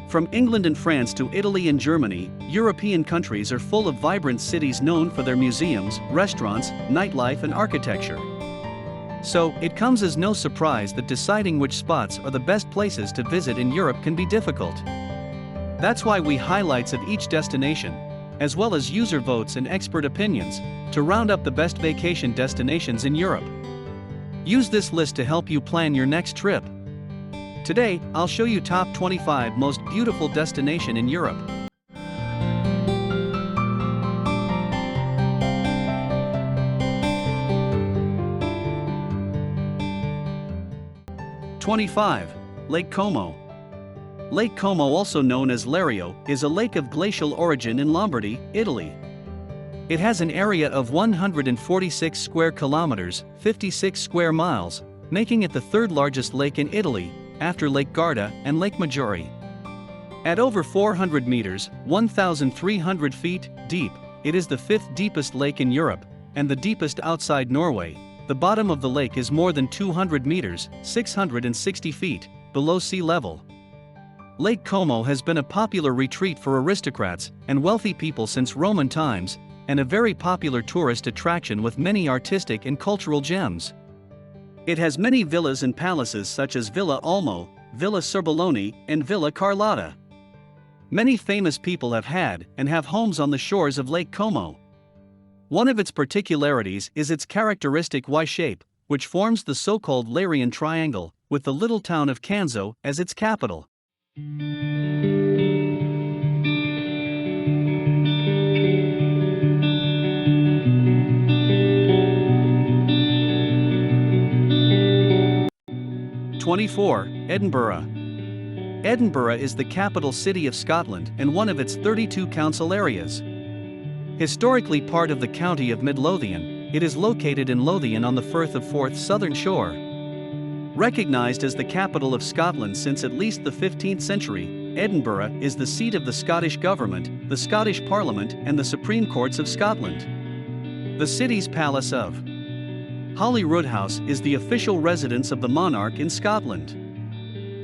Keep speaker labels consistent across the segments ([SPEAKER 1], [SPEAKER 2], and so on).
[SPEAKER 1] From England and France to Italy and Germany, European countries are full of vibrant cities known for their museums, restaurants, nightlife and architecture. So, it comes as no surprise that deciding which spots are the best places to visit in Europe can be difficult. That's why we highlights of each destination, as well as user votes and expert opinions, to round up the best vacation destinations in Europe. Use this list to help you plan your next trip. Today, I'll show you top 25 most beautiful destination in Europe. #25. Lake Como. Lake Como, also known as Lario, is a lake of glacial origin in Lombardy, Italy. It has an area of 146 square kilometers, 56 square miles, making it the third largest lake in Italy, after Lake Garda and Lake Maggiore. At over 400 meters, 1,300 feet, deep, it is the fifth deepest lake in Europe, and the deepest outside Norway. The bottom of the lake is more than 200 meters, 660 feet, below sea level. Lake Como has been a popular retreat for aristocrats and wealthy people since Roman times, and a very popular tourist attraction with many artistic and cultural gems. It has many villas and palaces such as Villa Olmo, Villa Cerboloni, and Villa Carlotta. Many famous people have had and have homes on the shores of Lake Como. One of its particularities is its characteristic Y shape, which forms the so-called Larian Triangle, with the little town of Canzo as its capital. #24. Edinburgh. Edinburgh is the capital city of Scotland and one of its 32 council areas. Historically part of the county of Midlothian, it is located in Lothian on the Firth of Forth's southern shore. Recognized as the capital of Scotland since at least the 15th century, Edinburgh is the seat of the Scottish Government, the Scottish Parliament and the Supreme Courts of Scotland. The city's Palace of Holyrood House is the official residence of the monarch in Scotland.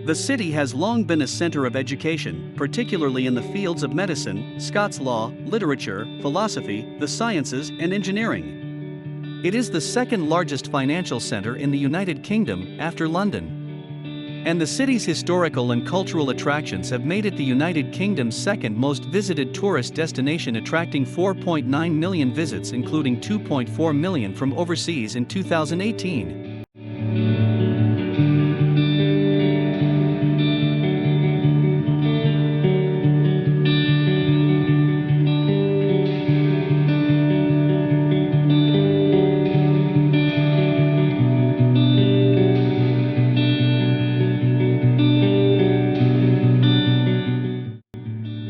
[SPEAKER 1] The city has long been a center of education, particularly in the fields of medicine, Scots law, literature, philosophy, the sciences, and engineering. It is the second largest financial center in the United Kingdom after London. And the city's historical and cultural attractions have made it the United Kingdom's second most visited tourist destination, attracting 4.9 million visits, including 2.4 million from overseas in 2018.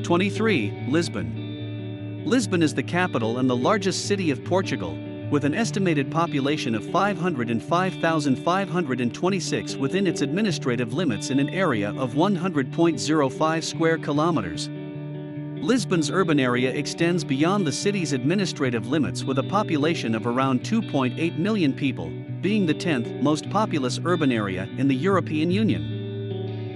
[SPEAKER 1] #23. Lisbon. Lisbon is the capital and the largest city of Portugal, with an estimated population of 505,526 within its administrative limits in an area of 100.05 square kilometers. Lisbon's urban area extends beyond the city's administrative limits with a population of around 2.8 million people, being the 10th most populous urban area in the European Union.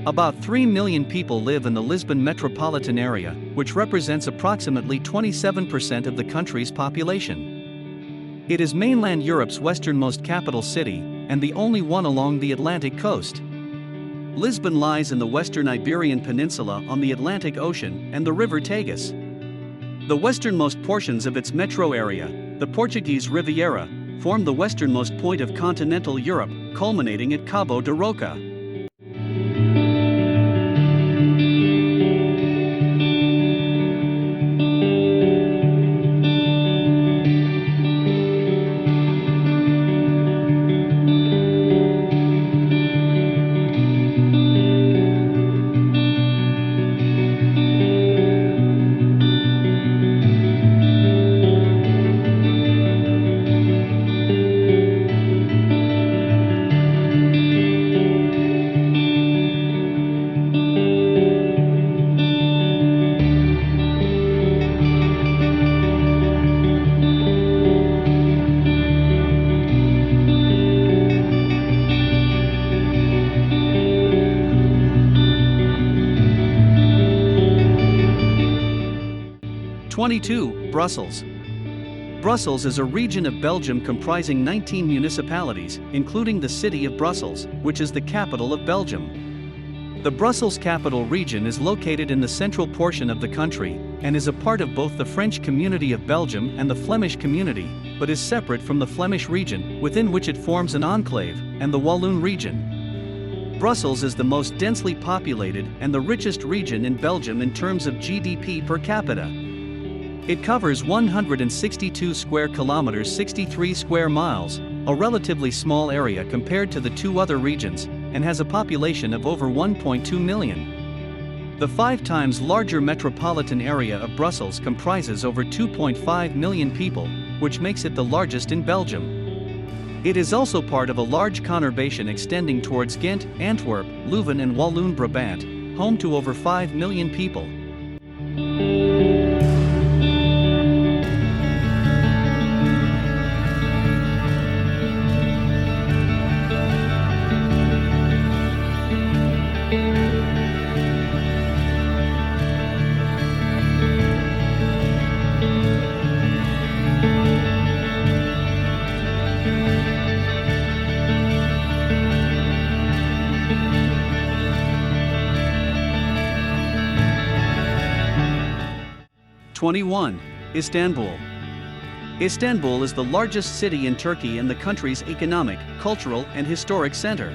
[SPEAKER 1] About 3 million people live in the Lisbon metropolitan area, which represents approximately 27% of the country's population. It is mainland Europe's westernmost capital city, and the only one along the Atlantic coast. Lisbon lies in the western Iberian Peninsula on the Atlantic Ocean and the River Tagus. The westernmost portions of its metro area, the Portuguese Riviera, form the westernmost point of continental Europe, culminating at Cabo de Roca. 22. Brussels. Brussels is a region of Belgium comprising 19 municipalities, including the city of Brussels, which is the capital of Belgium. The Brussels Capital Region is located in the central portion of the country, and is a part of both the French Community of Belgium and the Flemish Community, but is separate from the Flemish region, within which it forms an enclave, and the Walloon region. Brussels is the most densely populated and the richest region in Belgium in terms of GDP per capita. It covers 162 square kilometers, 63 square miles, a relatively small area compared to the two other regions, and has a population of over 1.2 million. The 5 times larger metropolitan area of Brussels comprises over 2.5 million people, which makes it the largest in Belgium. It is also part of a large conurbation extending towards Ghent, Antwerp, Leuven and Walloon-Brabant, home to over 5 million people. 21. Istanbul. Istanbul is the largest city in Turkey and the country's economic, cultural, and historic center.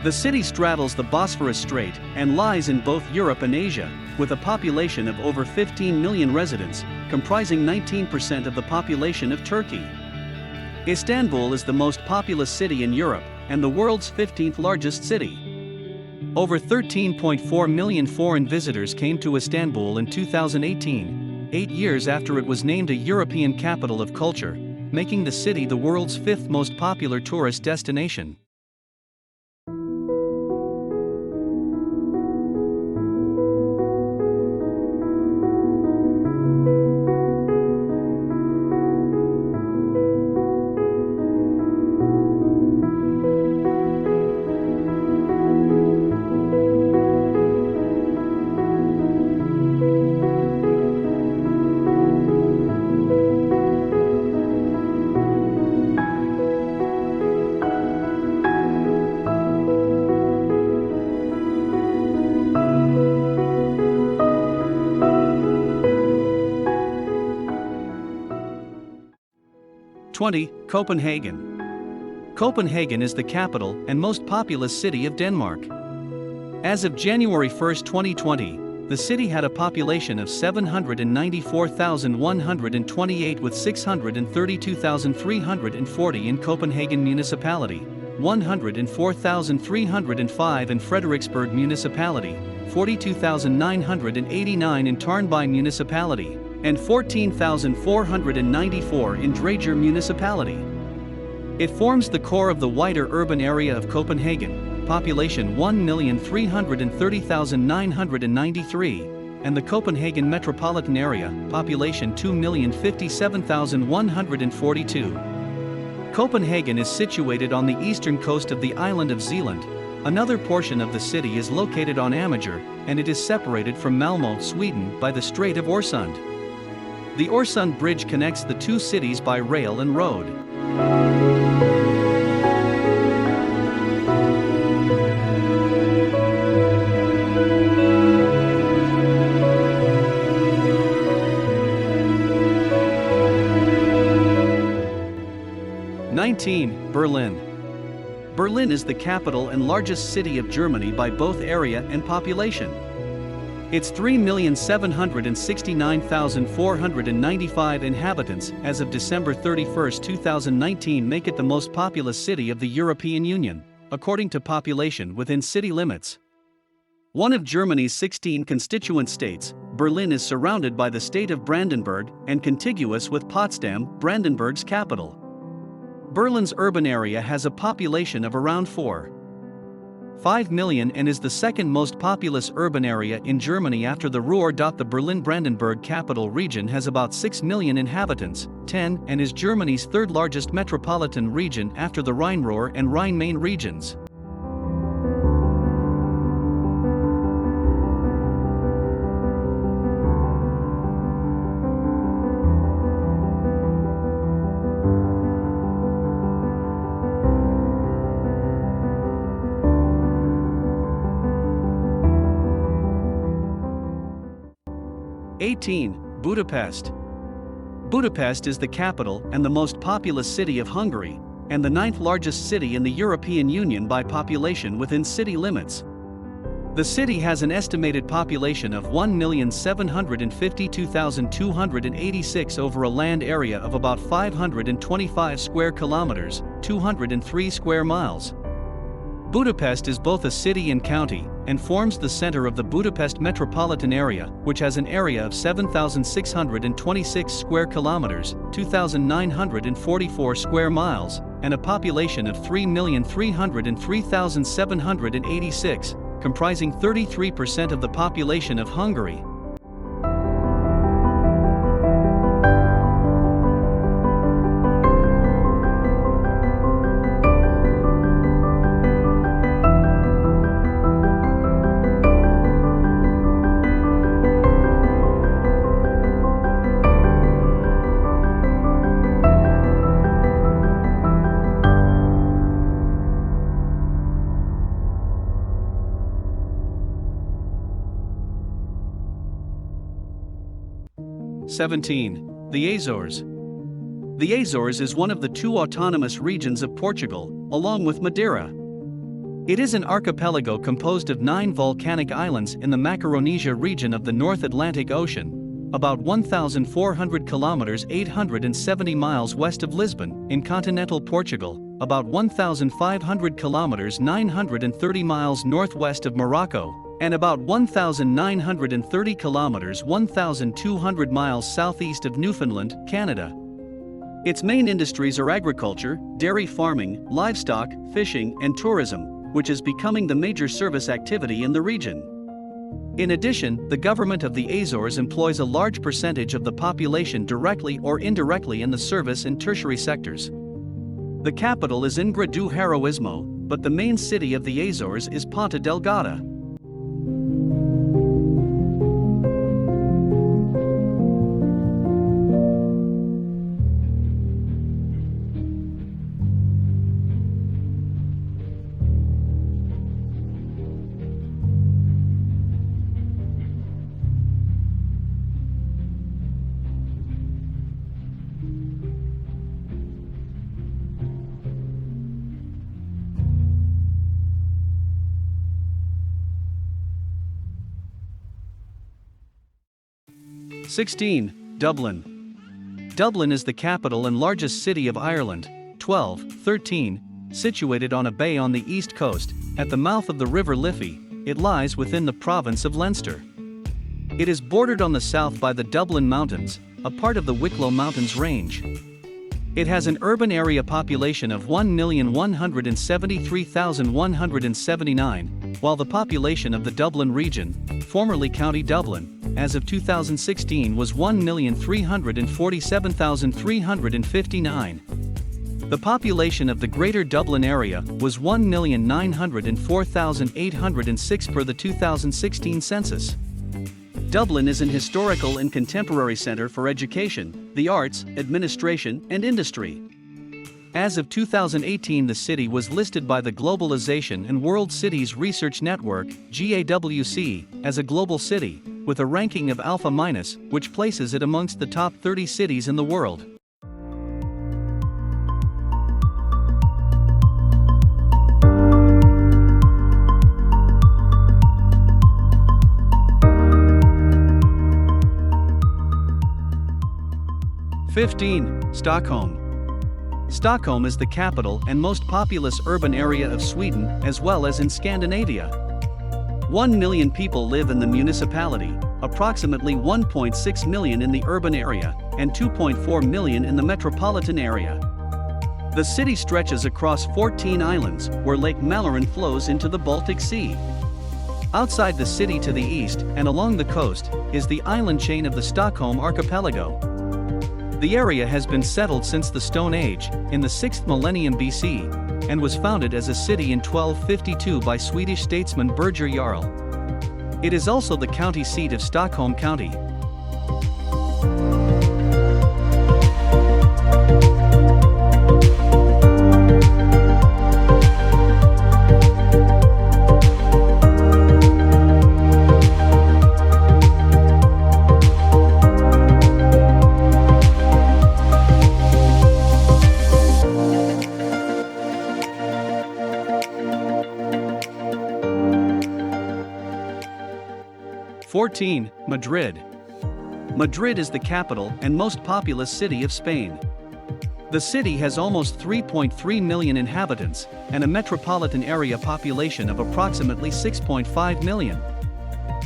[SPEAKER 1] The city straddles the Bosphorus Strait and lies in both Europe and Asia, with a population of over 15 million residents, comprising 19% of the population of Turkey. Istanbul is the most populous city in Europe and the world's 15th largest city. Over 13.4 million foreign visitors came to Istanbul in 2018, 8 years after it was named a European Capital of Culture, making the city the world's 5th most popular tourist destination. Copenhagen. Copenhagen is the capital and most populous city of Denmark. As of January 1, 2020, the city had a population of 794,128 with 632,340 in Copenhagen Municipality, 104,305 in Frederiksberg Municipality, 42,989 in Tarnby Municipality, and 14,494 in Drager Municipality. It forms the core of the wider urban area of Copenhagen, population 1,330,993, and the Copenhagen metropolitan area, population 2,057,142. Copenhagen is situated on the eastern coast of the island of Zealand. Another portion of the city is located on Amager, and it is separated from Malmö, Sweden, by the Strait of Øresund. The Øresund Bridge connects the two cities by rail and road. Berlin. Berlin is the capital and largest city of Germany by both area and population. Its 3,769,495 inhabitants as of December 31, 2019 make it the most populous city of the European Union, according to population within city limits. One of Germany's 16 constituent states, Berlin is surrounded by the state of Brandenburg and contiguous with Potsdam, Brandenburg's capital. Berlin's urban area has a population of around 4.5 million and is the second most populous urban area in Germany after the Ruhr. The Berlin-Brandenburg capital region has about 6 million inhabitants, 10, and is Germany's third largest metropolitan region after the Rhine-Ruhr and Rhine-Main regions. 18. Budapest. Budapest is the capital and the most populous city of Hungary, and the ninth largest city in the European Union by population within city limits. The city has an estimated population of 1,752,286 over a land area of about 525 square kilometers, 203 square miles. Budapest is both a city and county, and forms the center of the Budapest metropolitan area, which has an area of 7,626 square kilometers, 2,944 square miles, and a population of 3,303,786, comprising 33% of the population of Hungary. The Azores. The Azores is one of the two autonomous regions of Portugal, along with Madeira. It is an archipelago composed of 9 volcanic islands in the Macaronesia region of the North Atlantic Ocean, about 1,400 kilometers 870 miles west of Lisbon, in continental Portugal, about 1,500 kilometers 930 miles northwest of Morocco, and about 1,930 kilometers 1,200 miles southeast of Newfoundland, Canada. Its main industries are agriculture, dairy farming, livestock, fishing, and tourism, which is becoming the major service activity in the region. In addition, the government of the Azores employs a large percentage of the population directly or indirectly in the service and tertiary sectors. The capital is Ingra do Heroísmo, but the main city of the Azores is Ponta Delgada. Dublin. Dublin is the capital and largest city of Ireland, 13, situated on a bay on the east coast, at the mouth of the River Liffey. It lies within the province of Leinster. It is bordered on the south by the Dublin Mountains, a part of the Wicklow Mountains range. It has an urban area population of 1,173,179, while the population of the Dublin region, formerly County Dublin, as of 2016 was 1,347,359. The population of the Greater Dublin area was 1,904,806 per the 2016 census. Dublin is an historical and contemporary center for education, the arts, administration, and industry. As of 2018, the city was listed by the Globalization and World Cities Research Network, GAWC, as a global city, with a ranking of Alpha-, which places it amongst the top 30 cities in the world. Stockholm. Stockholm is the capital and most populous urban area of Sweden as well as in Scandinavia. 1 million people live in the municipality, approximately 1.6 million in the urban area, and 2.4 million in the metropolitan area. The city stretches across 14 islands, where Lake Mälaren flows into the Baltic Sea. Outside the city to the east, and along the coast, is the island chain of the Stockholm archipelago. The area has been settled since the Stone Age, in the 6th millennium BC, and was founded as a city in 1252 by Swedish statesman Birger Jarl. It is also the county seat of Stockholm County. 14. Madrid. Madrid is the capital and most populous city of Spain. The city has almost 3.3 million inhabitants and a metropolitan area population of approximately 6.5 million.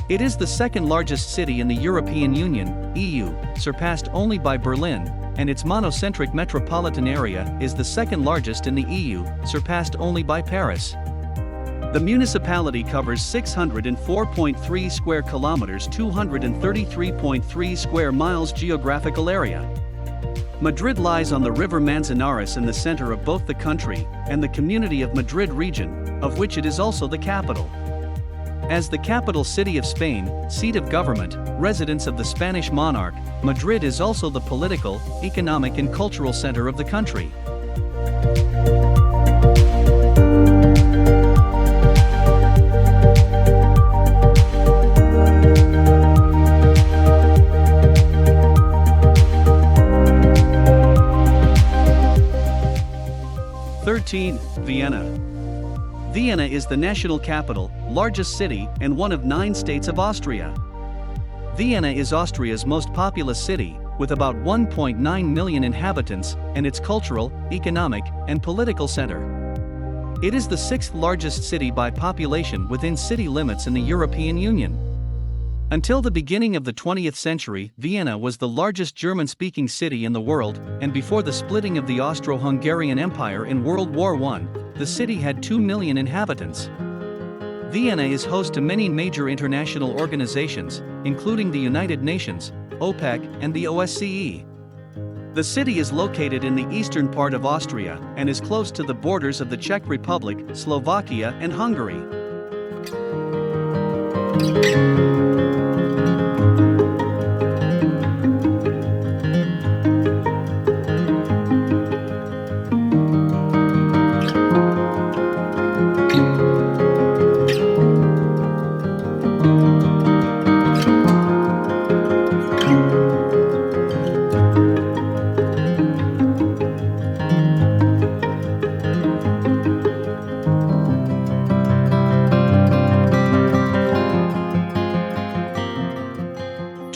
[SPEAKER 1] It is the second largest city in the European Union, EU, surpassed only by Berlin, and its monocentric metropolitan area is the second largest in the EU, surpassed only by Paris. The municipality covers 604.3 square kilometers, 233.3 square miles geographical area. Madrid lies on the river Manzanares in the center of both the country and the Community of Madrid region, of which it is also the capital. As the capital city of Spain, seat of government, residence of the Spanish monarch, Madrid is also the political, economic and cultural center of the country. Vienna. Vienna is the national capital, largest city, and one of 9 states of Austria. Vienna is Austria's most populous city, with about 1.9 million inhabitants, and its cultural, economic, and political center. It is the 6th largest city by population within city limits in the European Union. Until the beginning of the 20th century, Vienna was the largest German-speaking city in the world, and before the splitting of the Austro-Hungarian Empire in World War I, the city had 2 million inhabitants. Vienna is host to many major international organizations, including the United Nations, OPEC, and the OSCE. The city is located in the eastern part of Austria, and is close to the borders of the Czech Republic, Slovakia, and Hungary.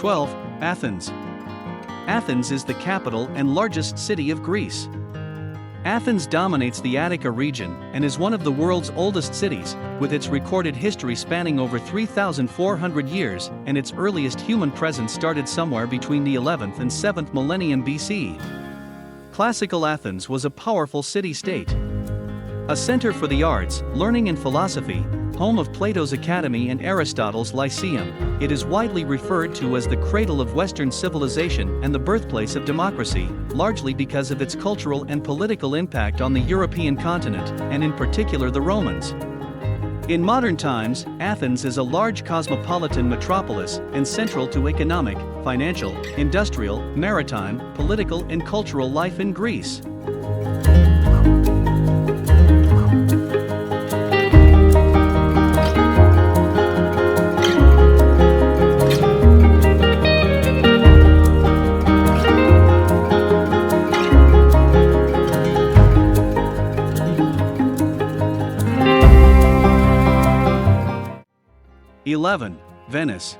[SPEAKER 1] 12. Athens. Athens is the capital and largest city of Greece. Athens dominates the Attica region and is one of the world's oldest cities, with its recorded history spanning over 3,400 years, and its earliest human presence started somewhere between the 11th and 7th millennium BC. Classical Athens was a powerful city-state. A center for the arts, learning and philosophy, home of Plato's Academy and Aristotle's Lyceum, it is widely referred to as the cradle of Western civilization and the birthplace of democracy, largely because of its cultural and political impact on the European continent, and in particular the Romans. In modern times, Athens is a large cosmopolitan metropolis and central to economic, financial, industrial, maritime, political and cultural life in Greece. Venice.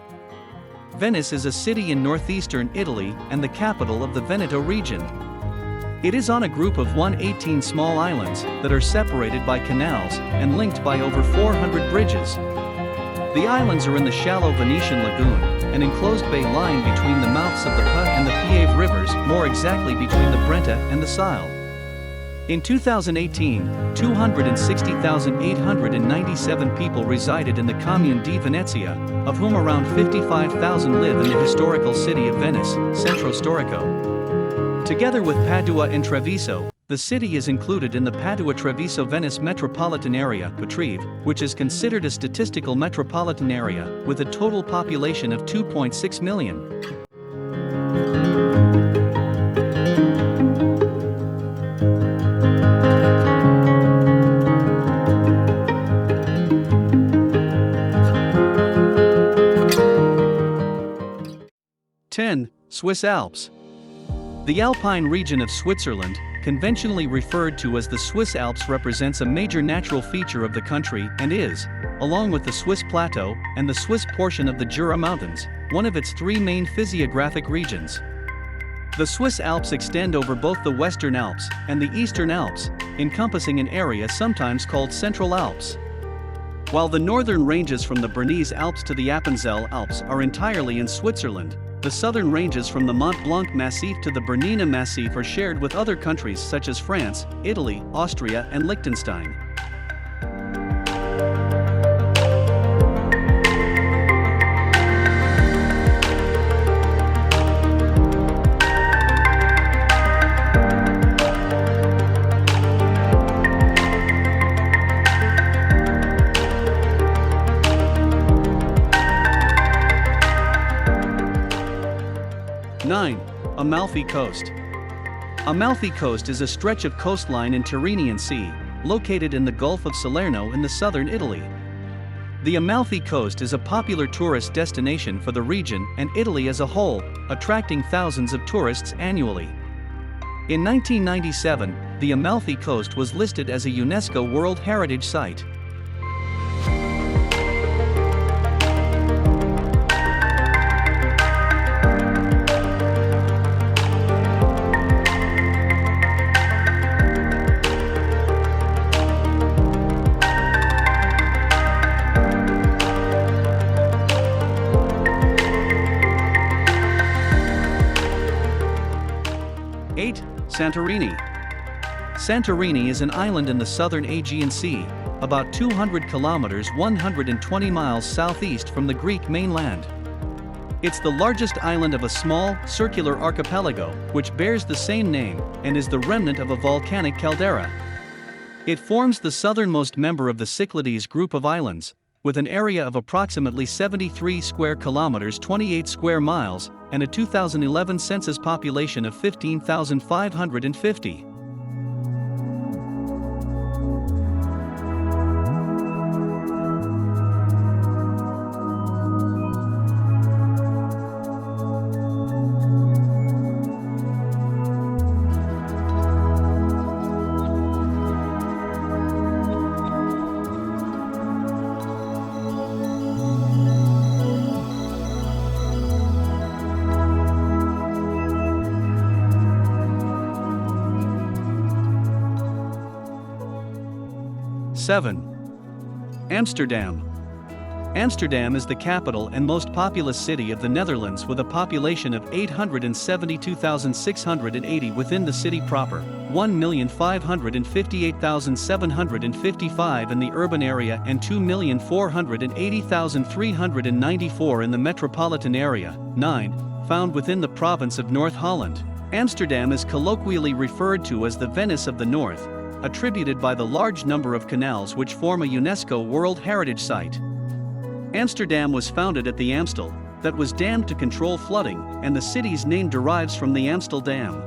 [SPEAKER 1] Venice is a city in northeastern Italy and the capital of the Veneto region. It is on a group of 118 small islands that are separated by canals and linked by over 400 bridges. The islands are in the shallow Venetian lagoon, an enclosed bay lying between the mouths of the Po and the Piave rivers, more exactly between the Brenta and the Sile. In 2018, 260,897 people resided in the Commune di Venezia, of whom around 55,000 live in the historical city of Venice, Centro Storico. Together with Padua and Treviso, the city is included in the Padua-Treviso-Venice metropolitan area, PATREV, which is considered a statistical metropolitan area, with a total population of 2.6 million. Swiss Alps. The Alpine region of Switzerland, conventionally referred to as the Swiss Alps, represents a major natural feature of the country and is, along with the Swiss Plateau and the Swiss portion of the Jura Mountains, one of its three main physiographic regions. The Swiss Alps extend over both the Western Alps and the Eastern Alps, encompassing an area sometimes called Central Alps. While the northern ranges from the Bernese Alps to the Appenzell Alps are entirely in Switzerland, the southern ranges from the Mont Blanc Massif to the Bernina Massif are shared with other countries such as France, Italy, Austria, and Liechtenstein. Amalfi Coast. Amalfi Coast is a stretch of coastline in Tyrrhenian Sea, located in the Gulf of Salerno in the southern Italy. The Amalfi Coast is a popular tourist destination for the region and Italy as a whole, attracting thousands of tourists annually. In 1997, the Amalfi Coast was listed as a UNESCO World Heritage Site. Santorini. Santorini is an island in the southern Aegean Sea, about 200 kilometers 120 miles southeast from the Greek mainland. It's the largest island of a small, circular archipelago, which bears the same name, and is the remnant of a volcanic caldera. It forms the southernmost member of the Cyclades group of islands, with an area of approximately 73 square kilometers 28 square miles, and a 2011 census population of 15,550. Amsterdam. Amsterdam is the capital and most populous city of the Netherlands with a population of 872,680 within the city proper, 1,558,755 in the urban area and 2,480,394 in the metropolitan area. 9. Found within the province of North Holland. Amsterdam is colloquially referred to as the Venice of the North, attributed by the large number of canals which form a UNESCO World Heritage Site. Amsterdam was founded at the Amstel, that was dammed to control flooding, and the city's name derives from the Amstel Dam.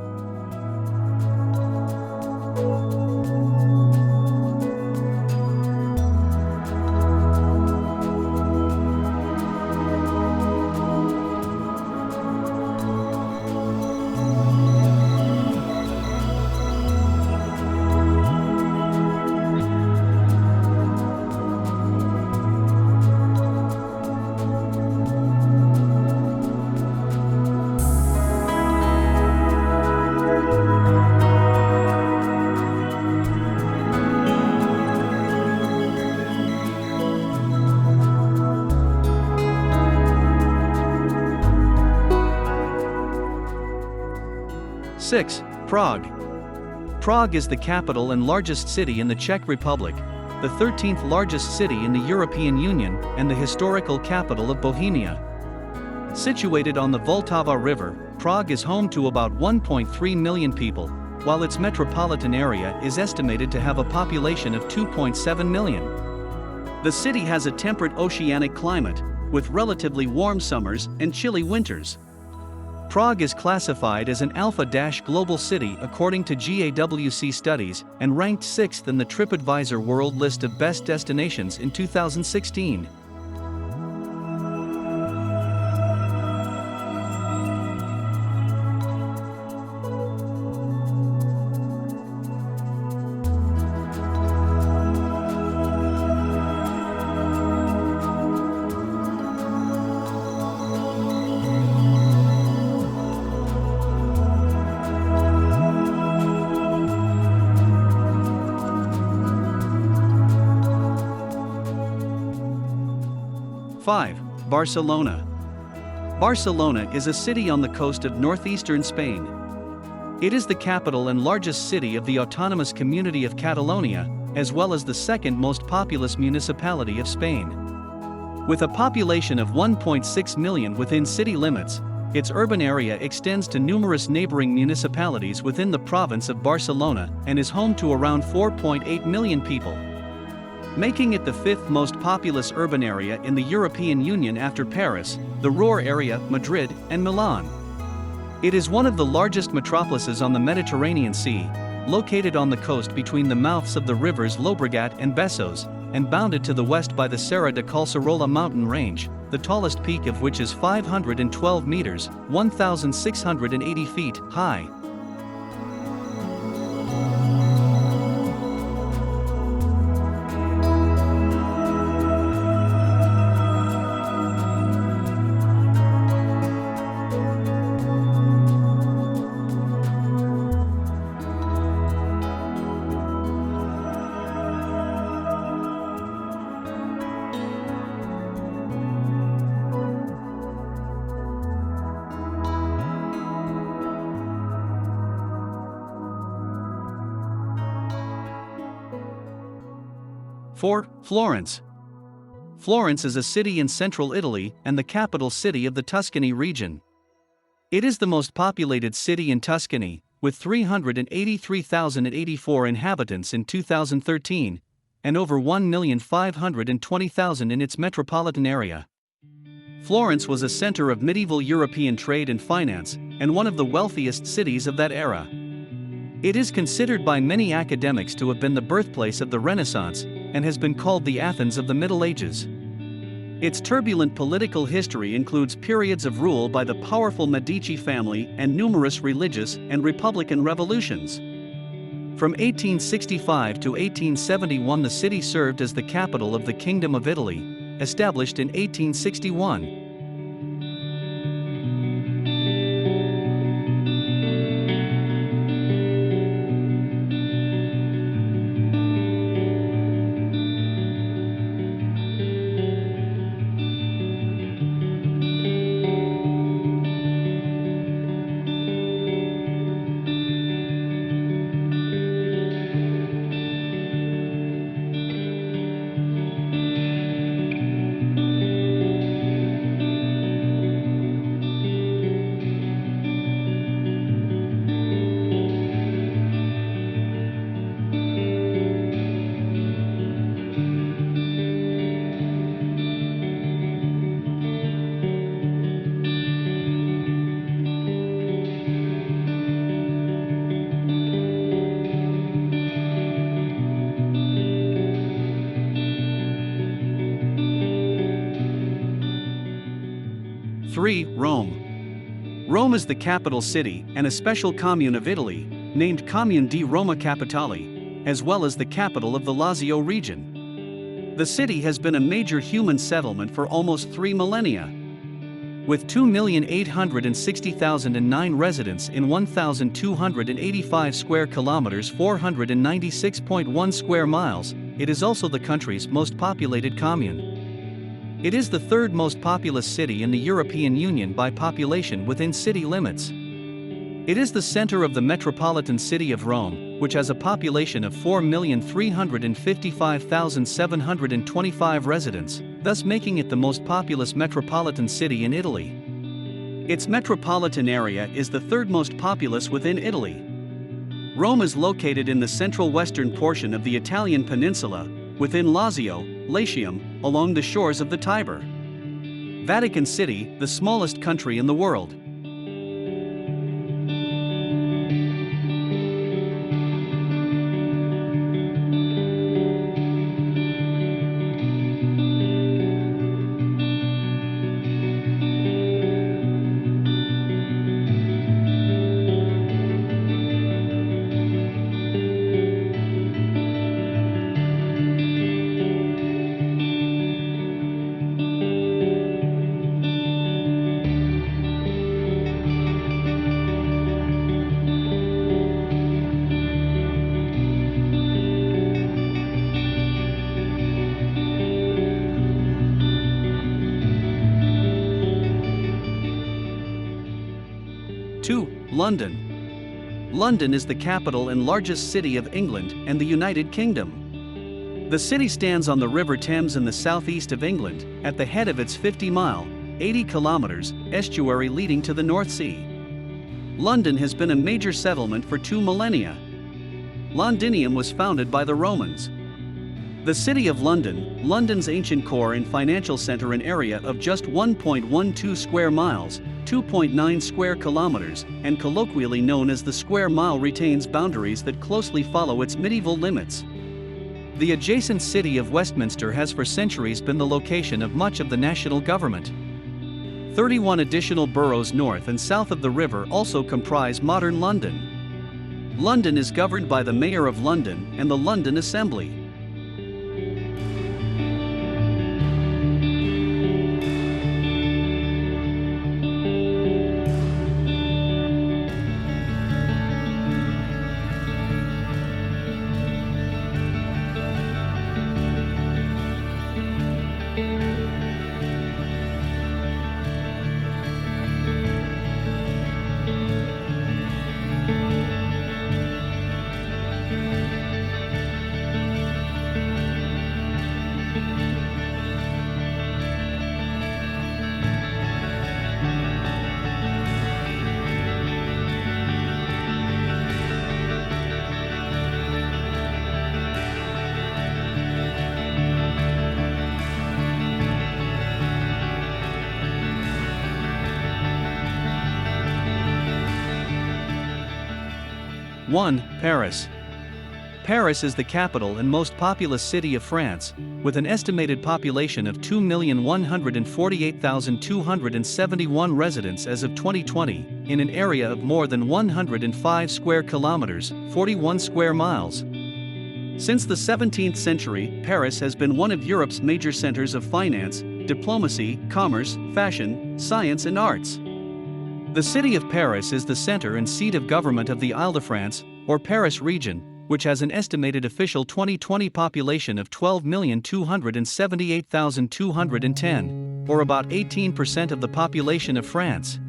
[SPEAKER 1] Prague. Prague is the capital and largest city in the Czech Republic, the 13th largest city in the European Union, and the historical capital of Bohemia. Situated on the Vltava River, Prague is home to about 1.3 million people, while its metropolitan area is estimated to have a population of 2.7 million. The city has a temperate oceanic climate, with relatively warm summers and chilly winters. Prague is classified as an Alpha-Global City according to GAWC studies and ranked 6th in the TripAdvisor World List of Best Destinations in 2016. 5. Barcelona. Barcelona is a city on the coast of northeastern Spain. It is the capital and largest city of the autonomous community of Catalonia, as well as the second most populous municipality of Spain. With a population of 1.6 million within city limits, its urban area extends to numerous neighboring municipalities within the province of Barcelona and is home to around 4.8 million people, making it the fifth most populous urban area in the European Union after Paris, the Ruhr area, Madrid, and Milan. It is one of the largest metropolises on the Mediterranean Sea, located on the coast between the mouths of the rivers Llobregat and Besòs, and bounded to the west by the Serra de Collserola mountain range, the tallest peak of which is 512 meters, 1,680 feet, high. Four. Florence. Florence is a city in central Italy and the capital city of the Tuscany region. It is the most populated city in Tuscany, with 383,084 inhabitants in 2013, and over 1,520,000 in its metropolitan area. Florence was a center of medieval European trade and finance, and one of the wealthiest cities of that era. It is considered by many academics to have been the birthplace of the Renaissance, and has been called the Athens of the Middle Ages. Its turbulent political history includes periods of rule by the powerful Medici family and numerous religious and republican revolutions. From 1865 to 1871, the city served as the capital of the Kingdom of Italy, established in 1861. 3. Rome. Rome is the capital city and a special commune of Italy, named Comune di Roma Capitale, as well as the capital of the Lazio region. The city has been a major human settlement for almost 3 millennia. With 2,860,009 residents in 1,285 square kilometers, 496.1 square miles, it is also the country's most populated commune. It is the third most populous city in the European Union by population within city limits. It is the center of the metropolitan city of Rome, which has a population of 4,355,725 residents, thus making it the most populous metropolitan city in Italy. Its metropolitan area is the third most populous within Italy. Rome is located in the central western portion of the Italian peninsula, within Lazio, Latium, along the shores of the Tiber. Vatican City, the smallest country in the world. 2. London. London is the capital and largest city of England and the United Kingdom. The city stands on the River Thames in the southeast of England, at the head of its 50-mile, 80 kilometers, estuary leading to the North Sea. London has been a major settlement for 2 millennia. Londinium was founded by the Romans. The City of London, London's ancient core and financial center, an area of just 1.12 square miles, 2.9 square kilometers, and colloquially known as the square mile, retains boundaries that closely follow its medieval limits. The adjacent city of Westminster has for centuries been the location of much of the national government. 31 additional boroughs north and south of the river also comprise modern London. London is governed by the Mayor of London and the London Assembly. One. Paris. Paris is the capital and most populous city of France, with an estimated population of 2,148,271 residents as of 2020, in an area of more than 105 square kilometers, 41 square miles. Since the 17th century, Paris has been one of Europe's major centers of finance, diplomacy, commerce, fashion, science and arts. The city of Paris is the center and seat of government of the Île-de-France, or Paris region, which has an estimated official 2020 population of 12,278,210, or about 18% of the population of France.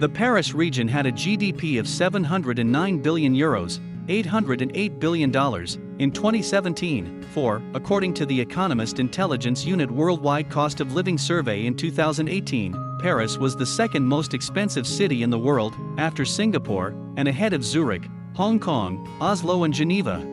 [SPEAKER 1] The Paris region had a GDP of €709 billion, $808 billion, in 2017, according to the Economist Intelligence Unit Worldwide Cost of Living Survey in 2018, Paris was the second most expensive city in the world, after Singapore, and ahead of Zurich, Hong Kong, Oslo and Geneva.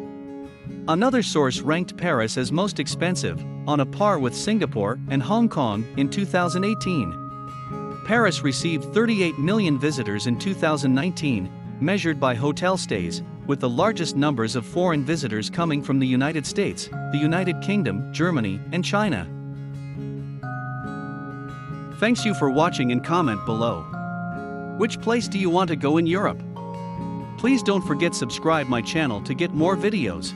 [SPEAKER 1] Another source ranked Paris as most expensive, on a par with Singapore and Hong Kong, in 2018. Paris received 38 million visitors in 2019, measured by hotel stays, with the largest numbers of foreign visitors coming from the United States, the United Kingdom, Germany, and China. Thanks you for watching and comment below. Which place do you want to go in Europe? Please don't forget subscribe my channel to get more videos.